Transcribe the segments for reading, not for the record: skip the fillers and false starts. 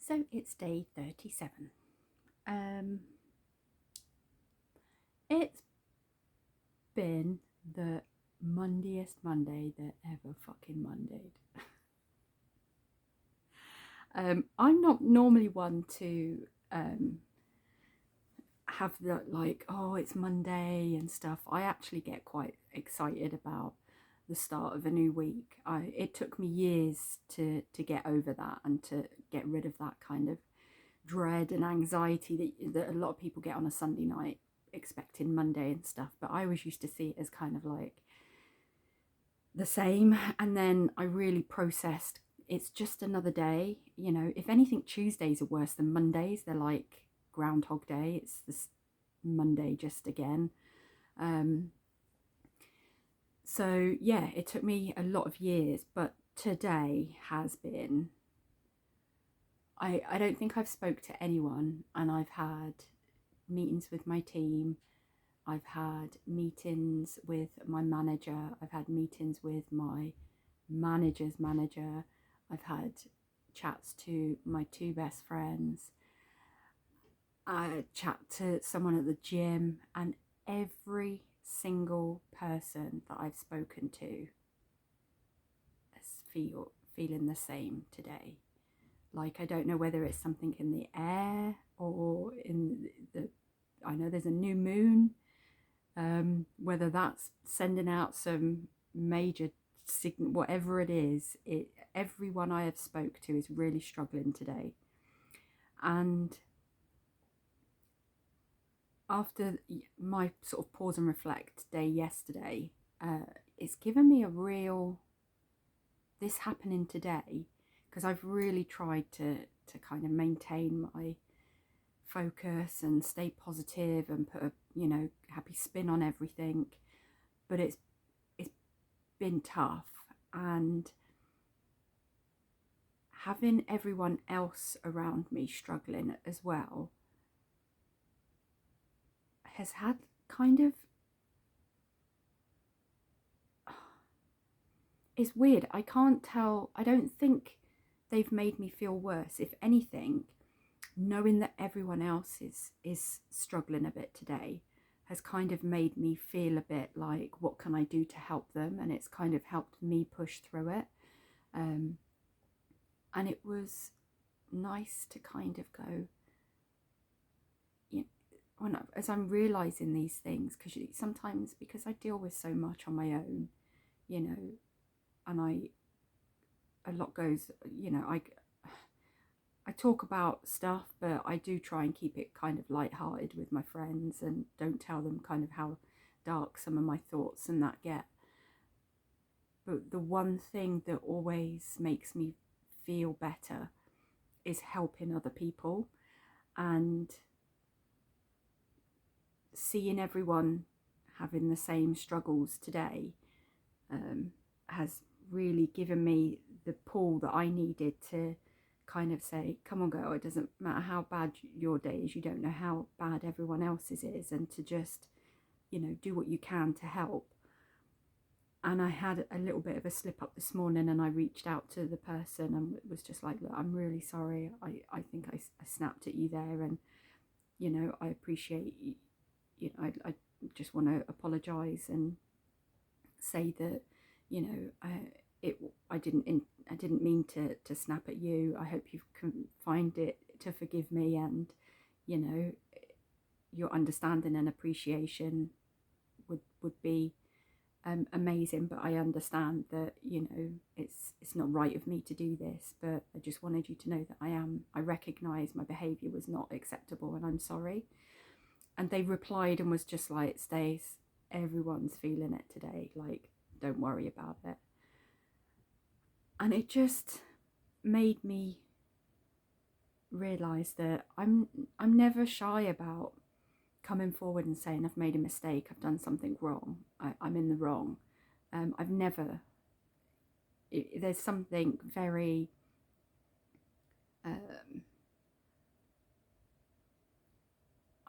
So it's day 37. It's been the Mondayest Monday that ever fucking Mondayed. I'm not normally one to have the oh, it's Monday and stuff. I actually get quite excited about the start of a new week. It took me years to get over that and to get rid of that kind of dread and anxiety that a lot of people get on a Sunday night expecting Monday and stuff. But I always used to see it as kind of like the same. And then I really processed it's just another day. You know, if anything, Tuesdays are worse than Mondays. They're like Groundhog Day. It's this Monday just again. So yeah, it took me a lot of years, but today has been I don't think I've spoke to anyone, and I've had meetings with my team. I've had meetings with my manager. I've had meetings with my manager's manager. I've had chats to my two best friends. I chat to someone at the gym, and every single person that I've spoken to is feeling the same today. Like, I don't know whether it's something in the air or in I know there's a new moon, whether that's sending out some major signal, whatever it is, everyone I have spoke to is really struggling today. And after my sort of pause and reflect day yesterday, it's given me a real, this happening today, because I've really tried to kind of maintain my focus and stay positive and put a happy spin on everything, but it's been tough. And having everyone else around me struggling as well has had kind of, it's weird. I can't tell. I don't think they've made me feel worse. If anything, knowing that everyone else is struggling a bit today has kind of made me feel a bit like, what can I do to help them? And it's kind of helped me push through it. And it was nice to kind of go, as I'm realizing these things, because sometimes, because I deal with so much on my own, and a lot goes, I talk about stuff, but I do try and keep it kind of lighthearted with my friends and don't tell them kind of how dark some of my thoughts and that get. But the one thing that always makes me feel better is helping other people, and seeing everyone having the same struggles today has really given me the pull that I needed to kind of say, come on girl, it doesn't matter how bad your day is, you don't know how bad everyone else's is, and to just do what you can to help. And I had a little bit of a slip up this morning, and I reached out to the person and was just like, look, I'm really sorry, I think I snapped at you there, and I appreciate I just want to apologize and say that I didn't mean to snap at you. I hope you can find it to forgive me, and your understanding and appreciation would be amazing. But I understand that it's not right of me to do this, but I just wanted you to know that I recognize my behavior was not acceptable, and I'm sorry. And they replied and was just like, Stace, everyone's feeling it today, like, don't worry about it. And it just made me realize that I'm never shy about coming forward and saying, I've made a mistake, I've done something wrong, I'm in the wrong. I've never, there's something very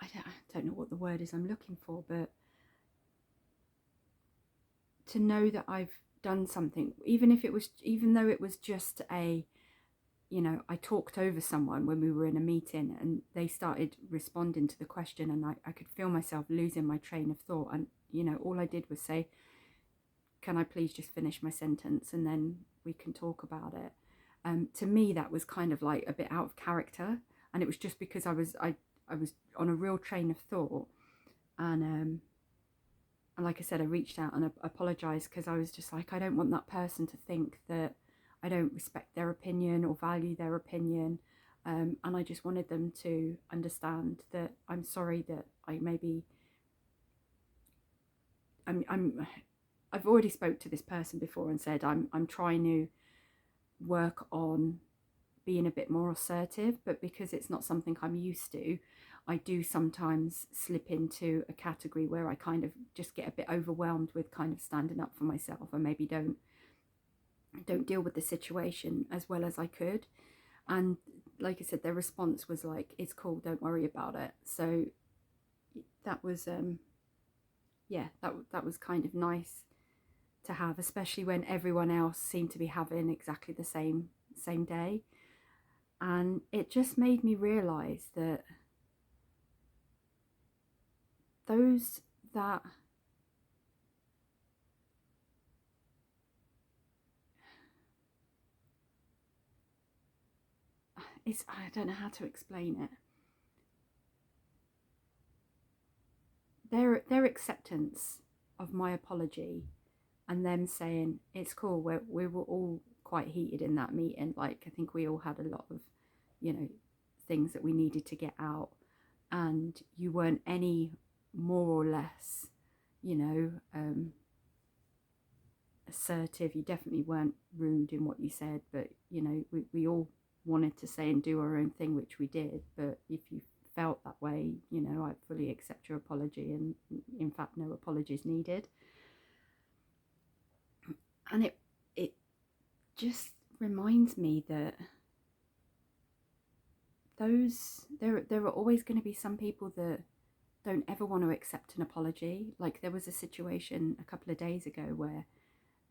I don't know what the word is I'm looking for, but to know that I've done something, even though it was just a you know, I talked over someone when we were in a meeting and they started responding to the question, and I could feel myself losing my train of thought. And, you know, all I did was say, can I please just finish my sentence and then we can talk about it? To me, that was kind of like a bit out of character. And it was just because I was on a real train of thought. And like I said, I reached out and apologized, because I was just like, I don't want that person to think that I don't respect their opinion or value their opinion. And I just wanted them to understand that I'm sorry that I maybe, I've already spoke to this person before and said I'm trying to work on being a bit more assertive, but because it's not something I'm used to, I do sometimes slip into a category where I kind of just get a bit overwhelmed with kind of standing up for myself, and maybe don't deal with the situation as well as I could. And like I said, their response was like, it's cool, don't worry about it. So that was yeah, that was kind of nice to have, especially when everyone else seemed to be having exactly the same day. And it just made me realize that those that I don't know how to explain it. Their acceptance of my apology and them saying it's cool. We were all quite heated in that meeting. Like, I think we all had a lot of, you know, things that we needed to get out, and you weren't any more or less, you know, assertive. You definitely weren't rude in what you said, but you know, we all wanted to say and do our own thing, which we did. But if you felt that way, you know, I fully accept your apology, and in fact no apologies needed. And it just reminds me that there are always going to be some people that don't ever want to accept an apology. Like, there was a situation a couple of days ago where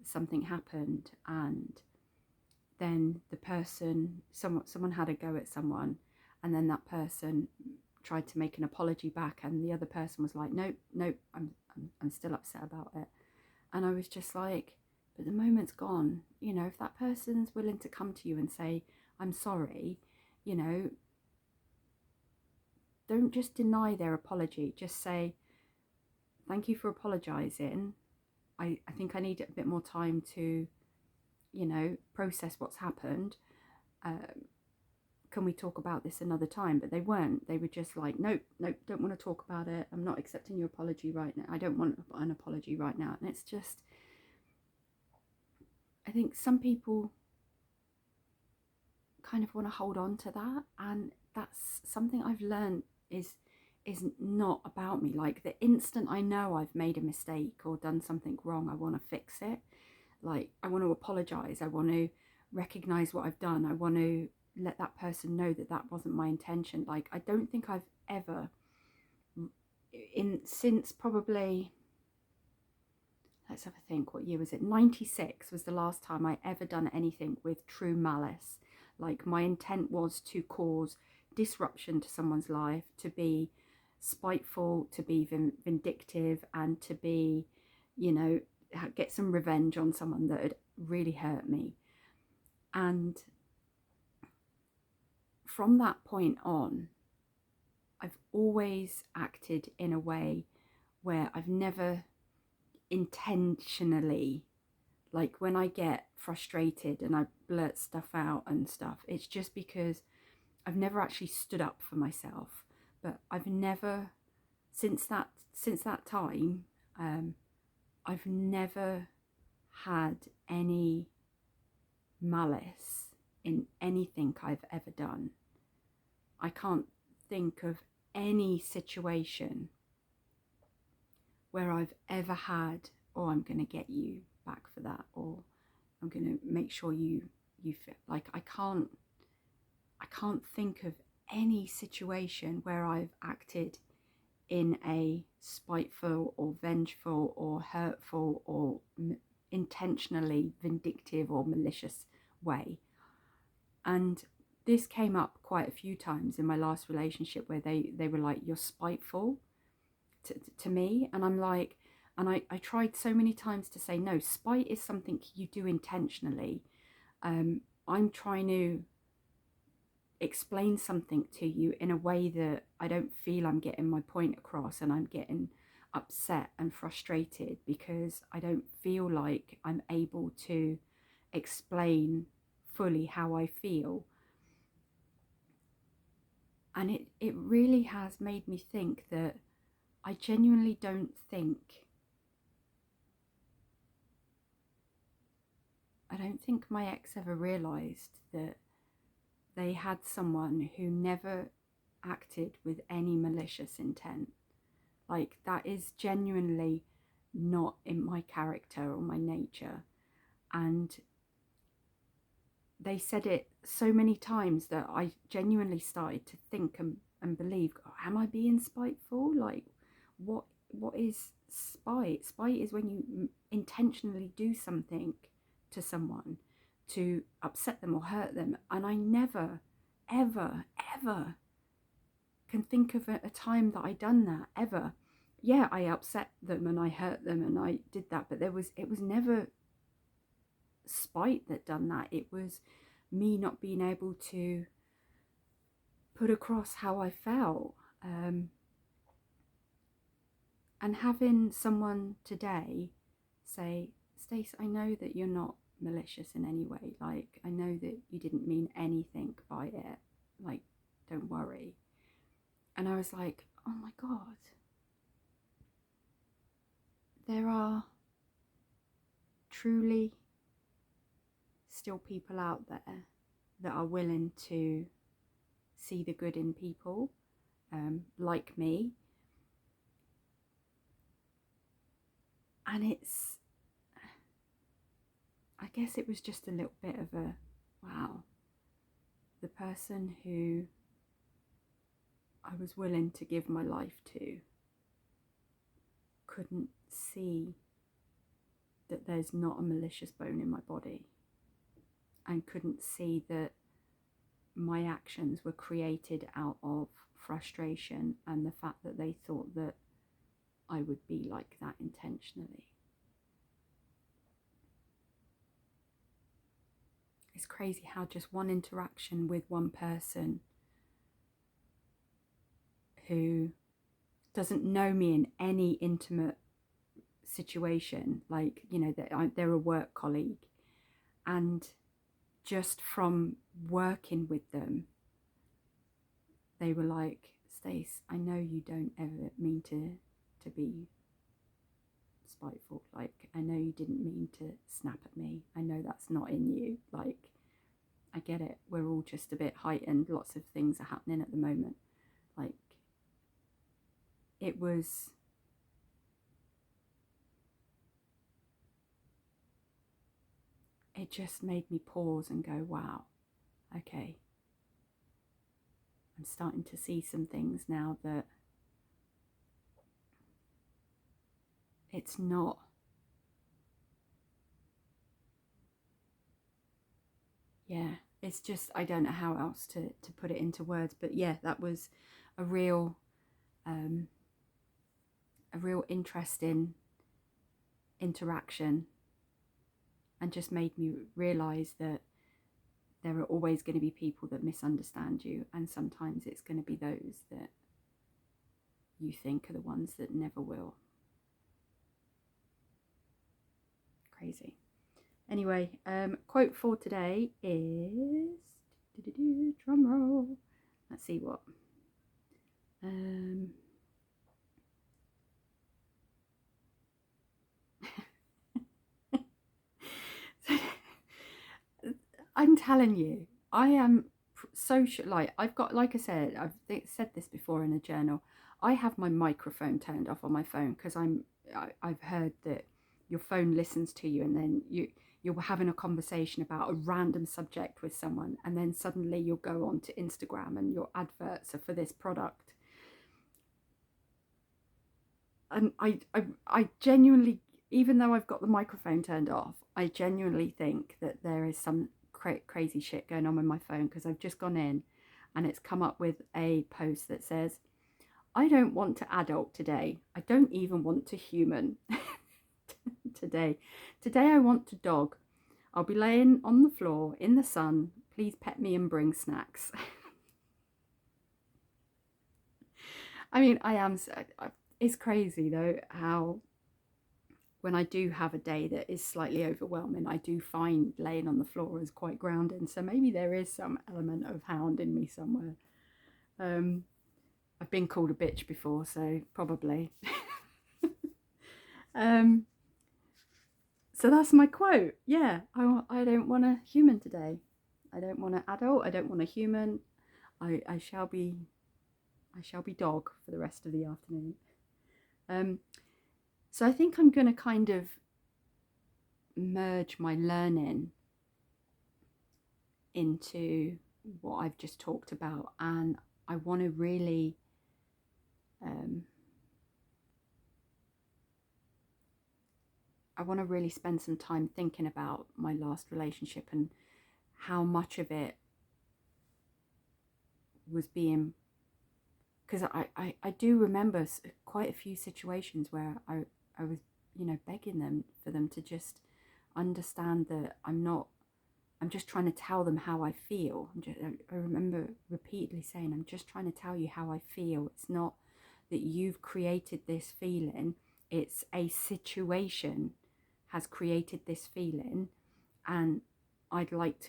something happened, and then the person, someone had a go at someone, and then that person tried to make an apology back, and the other person was like, nope, I'm still upset about it. And I was just like, but the moment's gone. You know, if that person's willing to come to you and say, I'm sorry, you know, don't just deny their apology. Just say, thank you for apologizing. I think I need a bit more time to, you know, process what's happened. Can we talk about this another time? But they weren't. They were just like, nope, don't want to talk about it. I'm not accepting your apology right now. I don't want an apology right now. And it's just, I think some people kind of want to hold on to that, and that's something I've learned is not about me. Like, the instant I know I've made a mistake or done something wrong, I want to fix it. Like, I want to apologize. I want to recognize what I've done. I want to let that person know that that wasn't my intention. Like, I don't think I've ever, since probably, let's have a think, what year was it? 96 was the last time I ever done anything with true malice. Like, my intent was to cause disruption to someone's life, to be spiteful, to be vindictive, and to be, you know, get some revenge on someone that had really hurt me. And from that point on, I've always acted in a way where I've never intentionally, like, when I get frustrated and I blurt stuff out and stuff, it's just because I've never actually stood up for myself. But I've never, since that time, I've never had any malice in anything I've ever done. I can't think of any situation where I've ever had, oh, I'm going to get you back for that, or I'm going to make sure you feel like, I can't think of any situation where I've acted in a spiteful or vengeful or hurtful or intentionally vindictive or malicious way. And this came up quite a few times in my last relationship, where they were like, you're spiteful to me. And I'm like, and I tried so many times to say, no, spite is something you do intentionally. I'm trying to explain something to you in a way that I don't feel I'm getting my point across, and I'm getting upset and frustrated because I don't feel like I'm able to explain fully how I feel. And it really has made me think that I genuinely don't think my ex ever realised that they had someone who never acted with any malicious intent. Like, that is genuinely not in my character or my nature. And they said it so many times that I genuinely started to think and believe, oh, am I being spiteful? Like, what is spite? Spite is when you intentionally do something to someone to upset them or hurt them. And I never, ever, ever can think of a time that I done that, ever. Yeah, I upset them and I hurt them and I did that, but it was never spite that done that. It was me not being able to put across how I felt. And having someone today say, Stace, I know that you're not malicious in any way. Like, I know that you didn't mean anything by it. Like, don't worry. And I was like, oh my God. There are truly still people out there that are willing to see the good in people, like me. And I guess it was just a little bit of a, wow, the person who I was willing to give my life to couldn't see that there's not a malicious bone in my body, and couldn't see that my actions were created out of frustration and the fact that they thought that I would be like that intentionally. It's crazy how just one interaction with one person who doesn't know me in any intimate situation, like, you know, they're a work colleague, and just from working with them, they were like, Stace, I know you don't ever mean to be spiteful. Like, I know you didn't mean to snap at me. I know that's not in you. Like, I get it. We're all just a bit heightened. Lots of things are happening at the moment. Like, it just made me pause and go, wow, okay. I'm starting to see some things now that it's not it's just, I don't know how else to put it into words. But yeah, that was a real interesting interaction, and just made me realize that there are always going to be people that misunderstand you, and sometimes it's going to be those that you think are the ones that never will. Crazy. Anyway, quote for today is, drum roll. Let's see what. I'm telling you, I am social. Like, I've got, like I said, I've said this before in a journal. I have my microphone turned off on my phone because I've heard that your phone listens to you, and then you're having a conversation about a random subject with someone, and then suddenly you'll go on to Instagram and your adverts are for this product. And I genuinely, even though I've got the microphone turned off, I genuinely think that there is some crazy shit going on with my phone, because I've just gone in and it's come up with a post that says, I don't want to adult today. I don't even want to human today. Today I want to dog. I'll be laying on the floor in the sun. Please pet me and bring snacks. I mean, it's crazy though how when I do have a day that is slightly overwhelming, I do find laying on the floor is quite grounding. So maybe there is some element of hound in me somewhere. I've been called a bitch before, so probably. So that's my quote. Yeah, I don't want a human today. I don't want an adult. I don't want a human. I shall be dog for the rest of the afternoon. So I think I'm going to kind of merge my learning into what I've just talked about, and I want to really spend some time thinking about my last relationship and how much of it was being, because I do remember quite a few situations where I was, you know, begging them for them to just understand that I'm just trying to tell them how I feel. I remember repeatedly saying, I'm just trying to tell you how I feel. It's not that you've created this feeling. It's a situation has created this feeling, and I'd like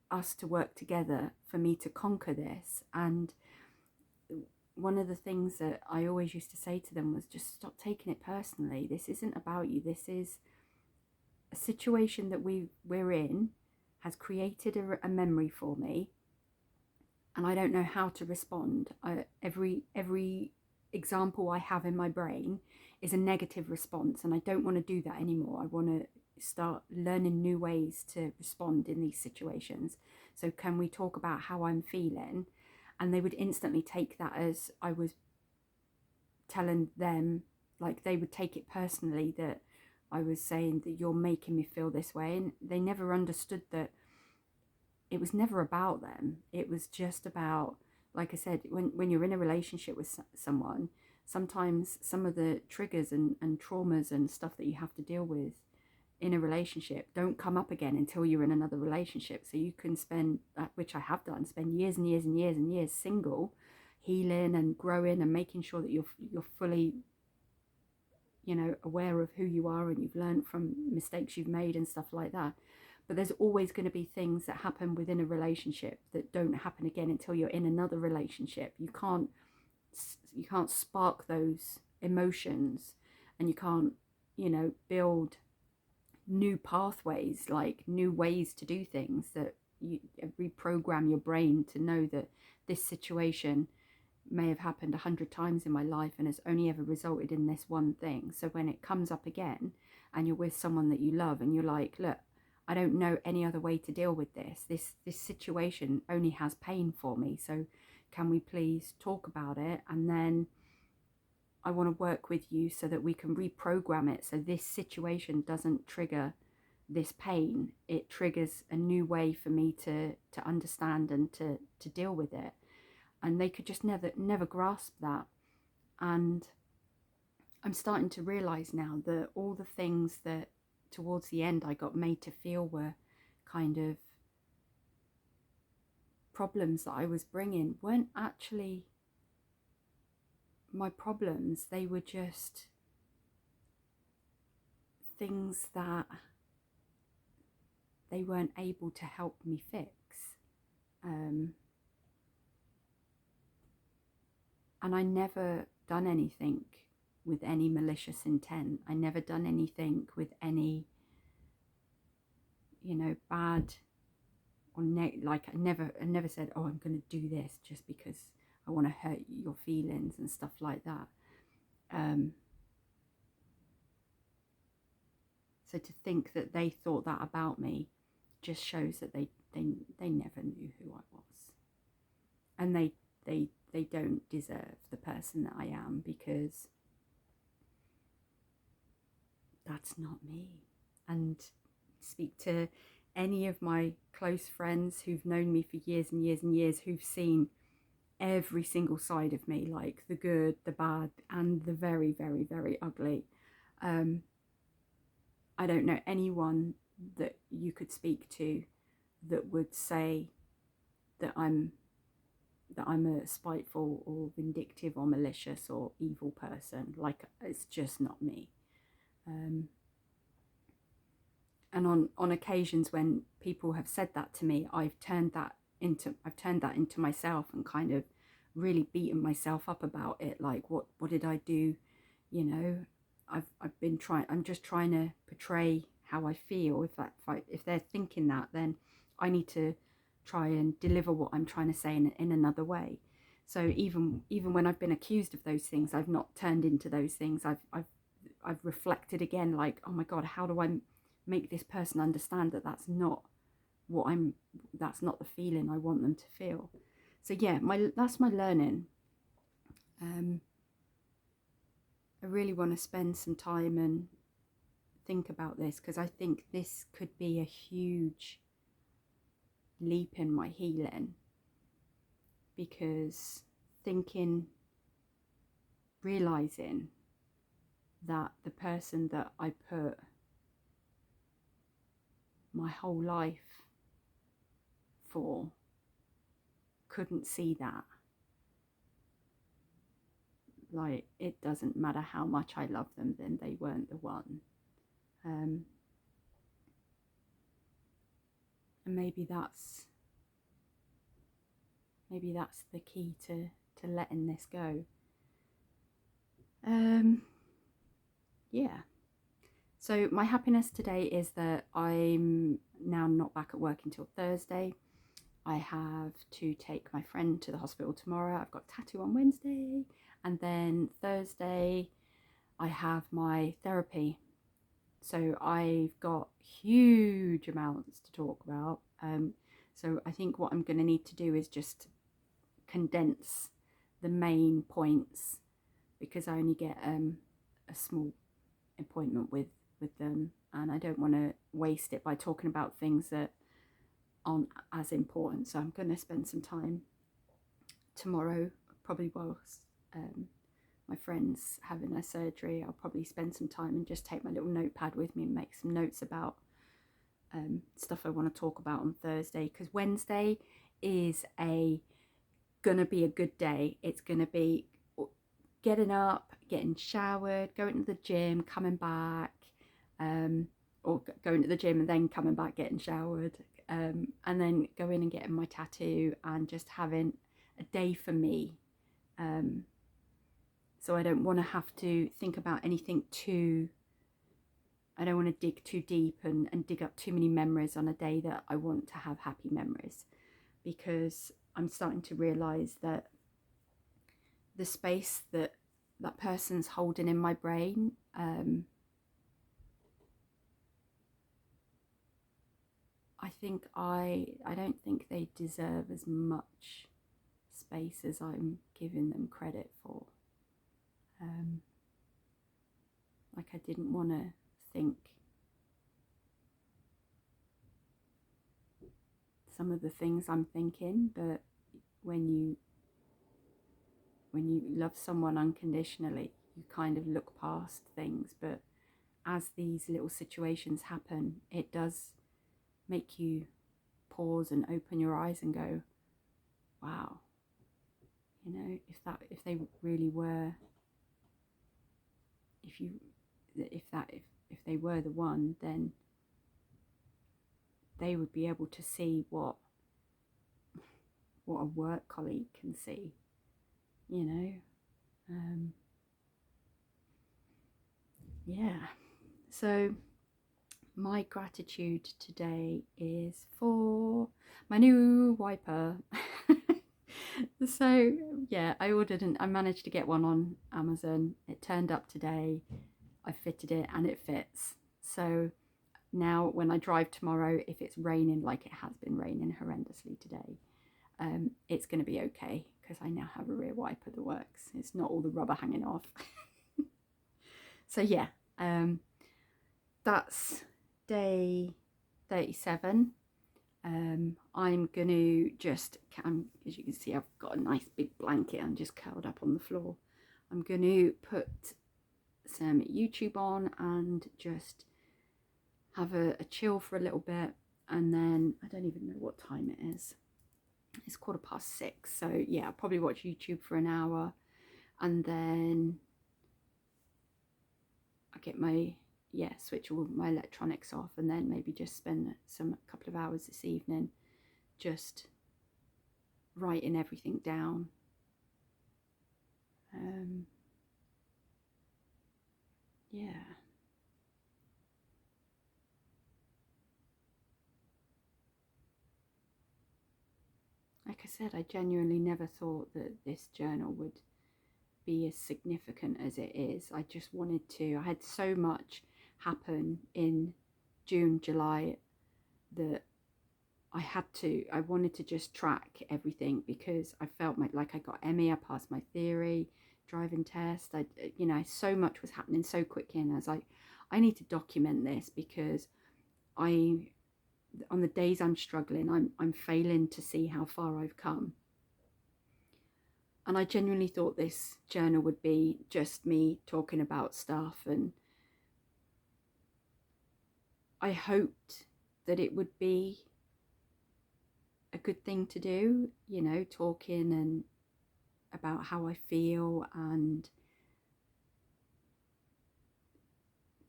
us to work together for me to conquer this. And one of the things that I always used to say to them was, just stop taking it personally. This isn't about you. This is a situation that we're in, has created a memory for me, and I don't know how to respond. Every example I have in my brain is a negative response, and I don't want to do that anymore. I want to start learning new ways to respond in these situations. So can we talk about how I'm feeling? And they would instantly take that as I was telling them, like they would take it personally that I was saying that you're making me feel this way. And they never understood that it was never about them. It was just about, like I said, when you're in a relationship with someone, sometimes some of the triggers and traumas and stuff that you have to deal with in a relationship don't come up again until you're in another relationship. So you can spend, which I have done, spend years and years and years and years single, healing and growing and making sure that you're fully, you know, aware of who you are and you've learned from mistakes you've made and stuff like that. But there's always going to be things that happen within a relationship that don't happen again until you're in another relationship. You can't spark those emotions, and you can't, you know, build new pathways, like new ways to do things, that you reprogram your brain to know that this situation may have happened 100 times in my life and has only ever resulted in this one thing. So when it comes up again and you're with someone that you love and you're like, look, I don't know any other way to deal with this. This situation only has pain for me. So can we please talk about it? And then I want to work with you so that we can reprogram it so this situation doesn't trigger this pain. It triggers a new way for me to understand and to deal with it. And they could just never grasp that. And I'm starting to realize now that all the things that towards the end I got made to feel were kind of problems that I was bringing weren't actually my problems. They were just things that they weren't able to help me fix. And I never done anything with any malicious intent. I never done anything with any, you know, bad or like I never said, oh, I'm going to do this just because I want to hurt your feelings and stuff like that. So to think that they thought that about me just shows that they never knew who I was, and they don't deserve the person that I am, because that's not me. And speak to any of my close friends who've known me for years and years and years, who've seen every single side of me, like the good, the bad, and the very, very, very ugly. I don't know anyone that you could speak to that would say that I'm a spiteful or vindictive or malicious or evil person. Like, it's just not me. And on occasions when people have said that to me, I've turned that into myself and kind of really beaten myself up about it. Like, what did I do? You know, I'm just trying to portray how I feel. If they're thinking that, then I need to try and deliver what I'm trying to say in another way. So even when I've been accused of those things, I've not turned into those things. I've reflected again, like, oh my God, how do I make this person understand that that's not the feeling I want them to feel. So yeah, that's my learning. I really want to spend some time and think about this, because I think this could be a huge leap in my healing, because realizing that the person that I put my whole life for couldn't see that. Like, it doesn't matter how much I love them, then they weren't the one. And maybe that's the key to letting this go. Yeah. So my happiness today is that I'm now not back at work until Thursday. I have to take my friend to the hospital tomorrow. I've got a tattoo on Wednesday. And then Thursday, I have my therapy. So I've got huge amounts to talk about. So I think what I'm going to need to do is just condense the main points, because I only get a small appointment with them, and I don't want to waste it by talking about things that aren't as important. So I'm going to spend some time tomorrow, probably whilst my friend's having her surgery. I'll probably spend some time and just take my little notepad with me and make some notes about stuff I want to talk about on Thursday, because Wednesday is gonna be a good day. It's gonna be getting up, getting showered, going to the gym, coming back, or going to the gym and then coming back, getting showered, and then going and getting my tattoo, and just having a day for me. So I don't want to have to think about anything I don't want to dig too deep and dig up too many memories on a day that I want to have happy memories, because I'm starting to realise that the space that person's holding in my brain, I don't think they deserve as much space as I'm giving them credit for. Like, I didn't want to think some of the things I'm thinking, but when you love someone unconditionally, you kind of look past things. But as these little situations happen, it does make you pause and open your eyes and go, wow, you know, if they really were, if they were the one, then they would be able to see what a work colleague can see, you know. Yeah, so my gratitude today is for my new wiper. So yeah, I managed to get one on Amazon. It turned up today. I fitted it and it fits. So now when I drive tomorrow, if it's raining like it has been raining horrendously today, it's going to be okay, because I now have a rear wiper that works. It's not all the rubber hanging off. So yeah, that's day 37. I'm going to just, as you can see, I've got a nice big blanket. I'm just curled up on the floor. I'm going to put some YouTube on and just have a chill for a little bit. And then I don't even know what time it is. It's 6:15. So yeah, I'll probably watch YouTube for an hour. And then I get switch all my electronics off, and then maybe just spend a couple of hours this evening just writing everything down. Yeah. Like I said, I genuinely never thought that this journal would be as significant as it is. I just wanted to. I had so much happen in June, July that I wanted to just track everything, because I felt like I got ME, I passed my theory driving test. So much was happening so quickly, and I was like, I need to document this, because on the days I'm struggling, I'm failing to see how far I've come. And I genuinely thought this journal would be just me talking about stuff, and I hoped that it would be a good thing to do, talking and about how I feel and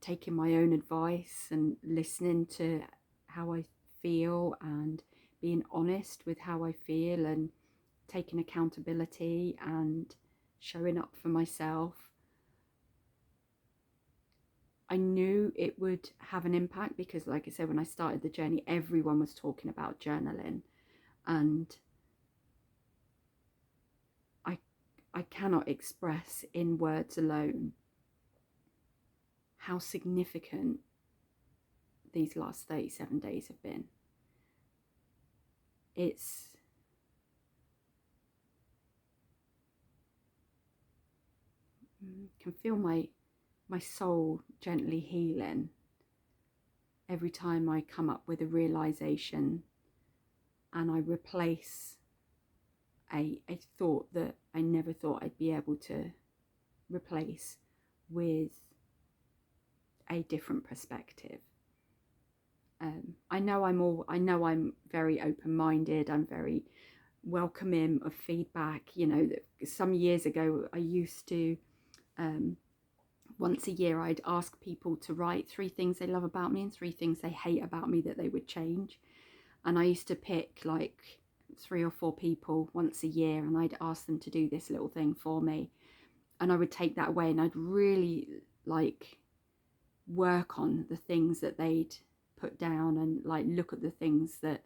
taking my own advice and listening to how I feel and being honest with how I feel and taking accountability and showing up for myself. I knew it would have an impact, because like I said, when I started the journey, everyone was talking about journaling, and I cannot express in words alone how significant these last 37 days have been. Can feel my soul gently healing every time I come up with a realization and I replace a thought that I never thought I'd be able to replace with a different perspective. I know I'm very open-minded. I'm very welcoming of feedback. Some years ago I used to once a year I'd ask people to write 3 things they love about me and 3 things they hate about me that they would change. And I used to pick like 3 or 4 people once a year, and I'd ask them to do this little thing for me. And I would take that away, and I'd really work on the things that they'd put down, and look at the things that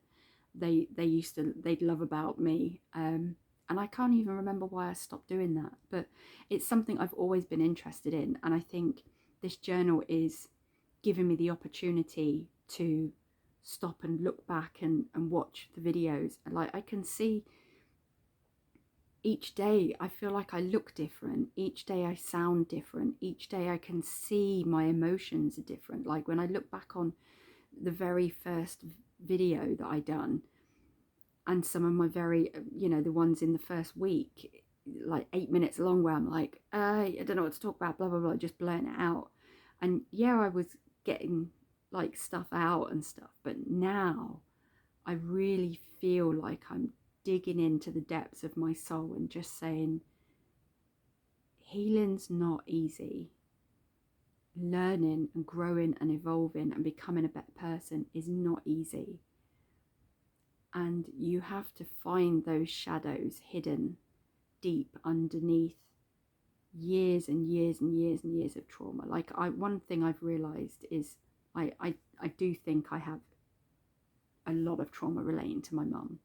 they'd love about me. And I can't even remember why I stopped doing that, but it's something I've always been interested in. And I think this journal is giving me the opportunity to stop and look back and watch the videos. And I can see each day, I feel like I look different. Each day I sound different. Each day I can see my emotions are different. Like when I look back on the very first video that I done, and some of my the ones in the first week, like 8 minutes long, where I'm like, I don't know what to talk about, blah, blah, blah, just blurting it out. And yeah, I was getting stuff out and stuff, but now I really feel like I'm digging into the depths of my soul and just saying, healing's not easy. Learning and growing and evolving and becoming a better person is not easy. And you have to find those shadows hidden deep underneath years and years and years and years of trauma. One thing I've realized is I do think I have a lot of trauma relating to my mum.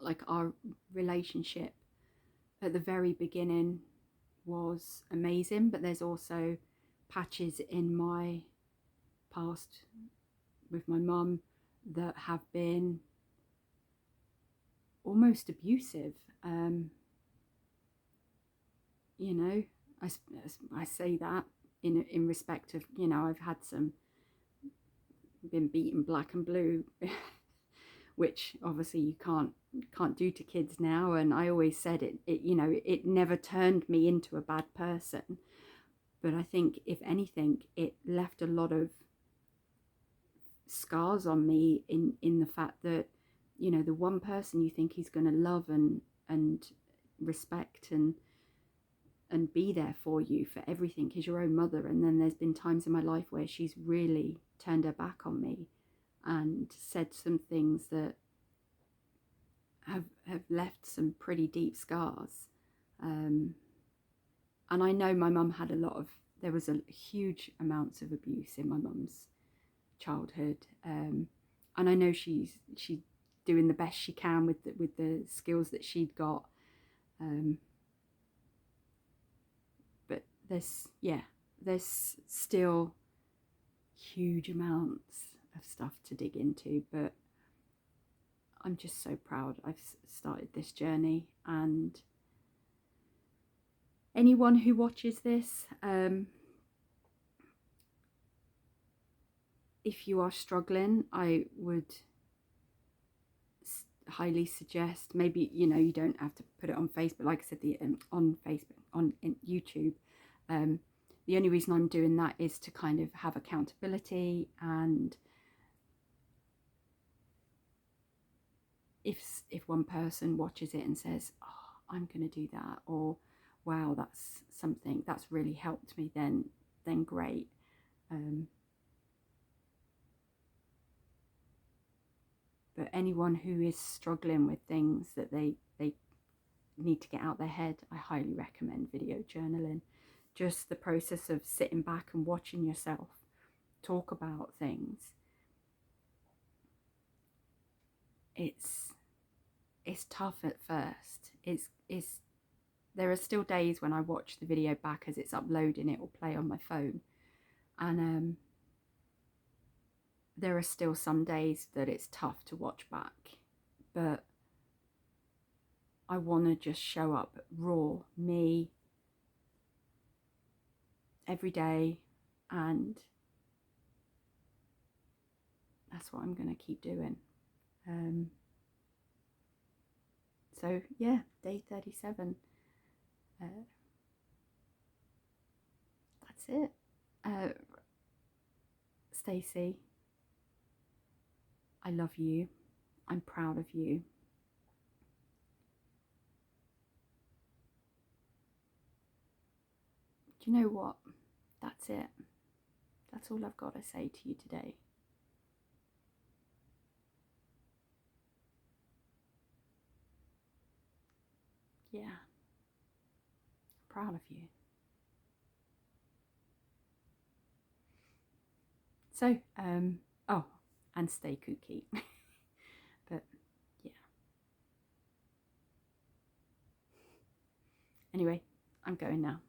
Like our relationship at the very beginning was amazing, but there's also patches in my past with my mum that have been almost abusive. I say that in respect of, I've had some been beaten black and blue, which obviously you can't do to kids now. And I always said it you know, it never turned me into a bad person, but I think if anything, it left a lot of scars on me in the fact that, you know, the one person you think he's going to love and respect and be there for you for everything is your own mother. And then there's been times in my life where she's really turned her back on me and said some things that have left some pretty deep scars. And I know my mum had there was a huge amounts of abuse in my mum's childhood, and I know she's doing the best she can with the skills that she'd got, but there's still huge amounts of stuff to dig into. But I'm just so proud I've started this journey, and anyone who watches this, if you are struggling, I would highly suggest, maybe, you know, you don't have to put it on Facebook, like I said, on Facebook, on YouTube. The only reason I'm doing that is to kind of have accountability, and if one person watches it and says, oh, I'm going to do that, or wow, that's something that's really helped me, then great. But anyone who is struggling with things that they need to get out their head, I highly recommend video journaling. Just the process of sitting back and watching yourself talk about things. It's tough at first. There are still days when I watch the video back as it's uploading, it will play on my phone, and there are still some days that it's tough to watch back, but I want to just show up raw, me, every day, and that's what I'm going to keep doing. So yeah, day 37. That's it. Stacey, I love you. I'm proud of you. Do you know what? That's it. That's all I've got to say to you today. Yeah. Proud of you. So, oh, and stay kooky. But yeah. Anyway, I'm going now.